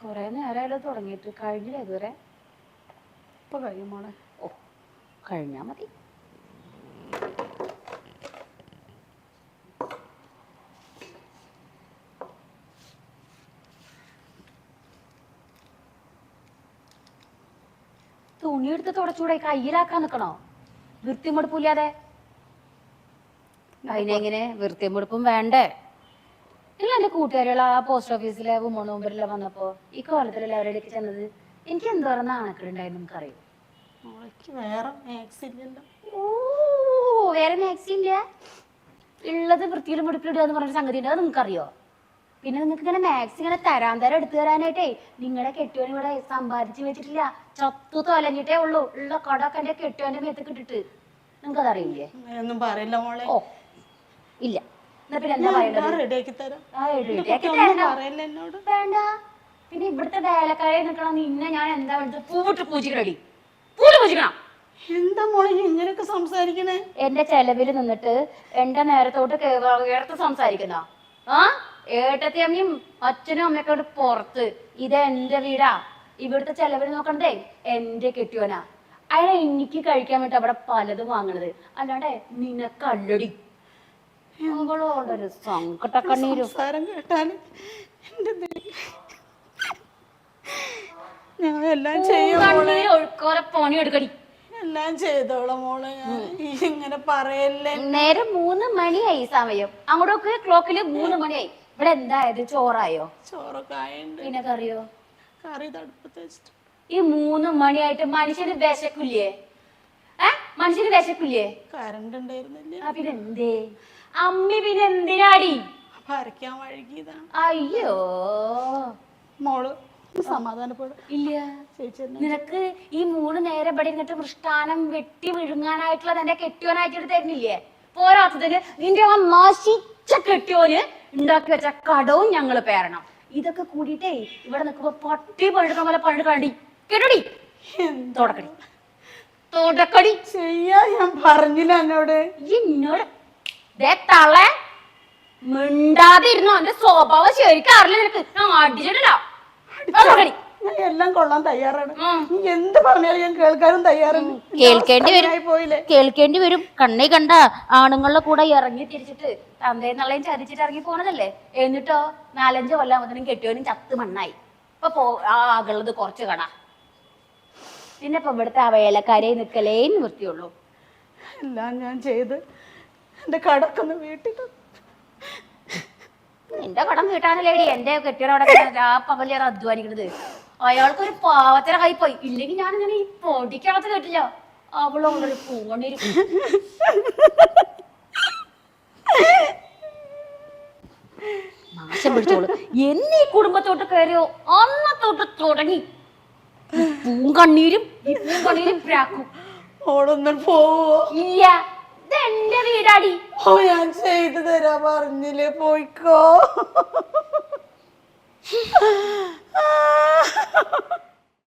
കൊറേ നേരമായാലും തുടങ്ങിയിട്ട് കഴിഞ്ഞില്ല ഇതുവരെ. ഇപ്പൊ കഴിയും മോളെ. ഓ കഴിഞ്ഞാ മതി. തുണി എടുത്ത് തുടച്ചൂടെ? കയ്യിലാക്കാൻ നിക്കണോ? വൃത്തിയും വെടുപ്പില്ലാതെ. അതിനെങ്ങനെ വൃത്തിയും വെടുപ്പും വേണ്ടേ? നിങ്ങൾ എന്റെ കൂട്ടുകാരികൾ ആ പോസ്റ്റ് ഓഫീസിലെ വുമൺ നമ്പറിലെ വന്നപ്പോ ഈ കോലത്തിലല്ലേ അവരുടെ ചെന്നത്. എനിക്ക് എന്തോരം നാണക്കേടുണ്ടായിരുന്നു നമുക്കറിയോ? വേറെ മാക്സ് ഇല്ലല്ലോ. ഓ വേറെ മാക്സി ഇല്ല. ഉള്ളത് വൃത്തിയിലും വെടുപ്പിലിടുക എന്ന് പറഞ്ഞ സംഗതി ഉണ്ട്. അത് നിങ്ങൾക്കറിയോ? പിന്നെ നിങ്ങൾക്ക് ഇങ്ങനെ മാക്സ് ഇങ്ങനെ തരാൻ എടുത്തു തരാനായിട്ടേ നിങ്ങളുടെ കെട്ടിയോൻ ഇവിടെ സമ്പാദിച്ചു വെച്ചിട്ടില്ല. ചത്തു തൊലഞ്ഞിട്ടേ ഉള്ളൂ. ഉള്ള കടൊക്കെ എന്റെ കെട്ടിയോന്റെ മേത്തേക്ക് ഇട്ടിട്ട്. നിങ്ങൾക്ക് അതറിയില്ലേ? ഒന്നും പറയില്ല മോളെ. ഓ ഇല്ല. എന്നാ പിന്നെ എന്താ പറയണ്ടത്? വേണ്ട. പിന്നെ ഇവിടുത്തെ വേലക്കാരെ നിൽക്കണം. നിന്നെ ഞാൻ എന്താ വേണ്ടത്? പൂവിട്ട് പൂജിക്കണടി. പൂവിട്ട് പൂജിക്കണം. എന്താ മോളെ ഇങ്ങനെയൊക്കെ സംസാരിക്കണേ? എന്റെ ചെലവിൽ നിന്നിട്ട് എന്റെ നേരത്തോട്ട് കേർത്ത് സംസാരിക്കുന്ന ആ ഏട്ടത്തി അമ്മയും അച്ഛനും അമ്മയൊക്കെ പുറത്ത്. ഇത് എന്റെ വീടാ. ഇവിടുത്തെ ചെലവിൽ നോക്കണതേ എന്റെ കെട്ടിയോനാ. അയാളെ എനിക്ക് കഴിക്കാൻ വേണ്ടി അവിടെ പലതും വാങ്ങണത്. അല്ലാണ്ട് നിനക്കല്ലടി. അവളോടൊരു സങ്കടക്കണ്ണീരും കേട്ടാല് ഞങ്ങളെല്ലാം ചെയ്യും. ഒഴുക്കോലെ പണി എടുക്കടി. എല്ലാം ചെയ്തോളാം മോളെ. ഇങ്ങനെ പറയല്ലേ. നേരെ 3 മണിയായി സമയം. അങ്ങോട്ടൊക്കെ ക്ലോക്കില് 3 മണിയായി. ഇവിടെ എന്തായത്? ചോറായോ? ചോറൊക്കെ ആയുണ്ട്. പിന്നെ കറിയോ? കറി തടുപ്പത്ത് വെച്ചിട്ട്. ഈ 3 മണിയായിട്ട് മനുഷ്യന് വിശക്കില്ലേ? മനുഷ്യന് വിശക്കില്ലേ? കറണ്ട് ഉണ്ടായിരുന്നില്ല. പിന്നെ എന്തേ അമ്മി? പിന്നെ എന്തിനാടി വരയ്ക്കാൻ വഴുകിയതാണ്. അയ്യോ മോള് സമാധാനപ്പെടും. ഇല്ല. നിനക്ക് ഈ 3 നേരം ഇവിടെ ഇരുന്നിട്ട് മൃഷ്ടാനം വെട്ടി വിഴുങ്ങാനായിട്ടുള്ള എന്റെ കെട്ടിയോനായിട്ട് തരുന്നില്ലേ? പോരാത്തതിന് നിന്റെ ആ നശിച്ച കെട്ടിയോന് ഉണ്ടാക്കി വെച്ച കടവും ഞങ്ങള് പേരണം. ഇതൊക്കെ കൂടിയിട്ടേ ഇവിടെ നിൽക്കുമ്പോ പട്ടി പഴുക്കാൻ പോലെ പഴു കണ്ടി കേട്ടോടി. തുടക്കടി തുടക്കടി ചെയ്യാ. ഞാൻ പറഞ്ഞില്ല എന്നോട്. എന്നോട് തളെ മിണ്ടാതിരുന്നോ? എന്റെ സ്വഭാവം ശരിക്കും അറിയില്ല നിനക്ക്. ഞാൻ അടിച്ചിട്ടില്ല. ഞാൻ എല്ലാം കൊള്ളാൻ തയ്യാറാണ്. എന്ത് പറഞ്ഞാലും ഞാൻ കേൾക്കാനും തയ്യാറാണ്. കേൾക്കേണ്ടി വരും. കണ്ണി കണ്ട ആണുങ്ങളുടെ കൂടെ ഇറങ്ങി തിരിച്ചിട്ട് തന്തേന്നുള്ളയും ചതിച്ചിട്ട് ഇറങ്ങി പോണതല്ലേ. എന്നിട്ടോ 4-5 കൊല്ലാകുമ്പോഴത്തേനും കെട്ടിയോനും ചത്ത് മണ്ണായി. ഇപ്പൊ ആകുള്ളത് കുറച്ച് കട. പിന്നെ ഇപ്പൊ ഇവിടുത്തെ ആ വേലക്കാരെ നിക്കലേ നിവൃത്തിയുള്ളൂ. എല്ലാം ഞാൻ ചെയ്ത് എന്റെ കടക്കൊന്ന് വീട്ടിട്ട്. നിന്റെ കടം വീട്ടാനല്ലേടി എന്റെ കെട്ടിയോടെ പകലേറെ അധ്വാനിക്കണത്. അയാൾക്കൊരു പാവത്തിന കൈ പോയി. ഇല്ലെങ്കിൽ ഞാനിങ്ങനെ ഈ പൊടിക്കകത്ത് കേട്ടില്ല. അവളോടൊരു പൂണിരും. നാശം പിടിച്ചോളൂ. എന്നീ കുടുംബത്തോട്ട് കയറിയോ അന്നത്തോട്ട് തുടങ്ങി പൂങ്കണ്ണീരും ഈ പൂങ്കണ്ണീരും പ്രാക്കും. ഓളൊന്നും പോവോ? ഇല്ല. ഇതെന്റെ വീടാടി. ഓ ഞാൻ ചെയ്തു തരാ പറഞ്ഞില്ലേ. പോയിക്കോ.